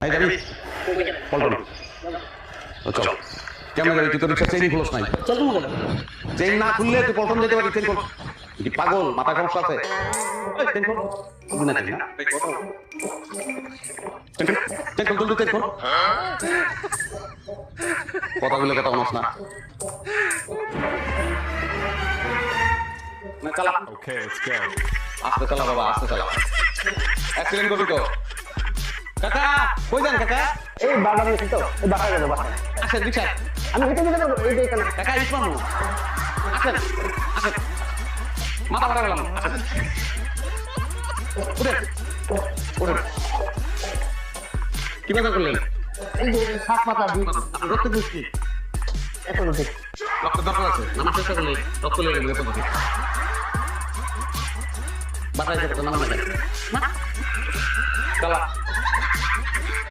এই যাবি পল্টন চল কেমন গাড়ি তুই তো রিক্সা চেইনই খুলস নাই চল তোমার চেইন না খুললে তুই পল্টন যেতে পারবি চেইন খোল কি পাগল মাথা সমস্যা আছে এই চেইন খোল খুলবি না চেইন না চেইন খোল তুই চেইন খোল কথা বলে কথা বলছ না না চালা ওকে লেটস গো আস্তে চালা বাবা আস্তে চালা অ্যাক্সিডেন্ট করবি তো কাকা কই যান কাকা এই বাবা আমি তো এই বাবা গেল বাবা আসেন রিক্সা আমি হেঁটে যেতে পারবো এই যে এখানে কাকা ইসমাম আসেন আসেন মাথা মারা গেলাম আসেন উঠেন উঠেন কি বাজার করলেন এই যে সাত মাথা দুই রক্ত দিচ্ছি এত রোদে রক্ত দরকার আছে আমার চেষ্টা করলে রক্ত লেগে গেলে কত বাসায় যেতে নাম না চালা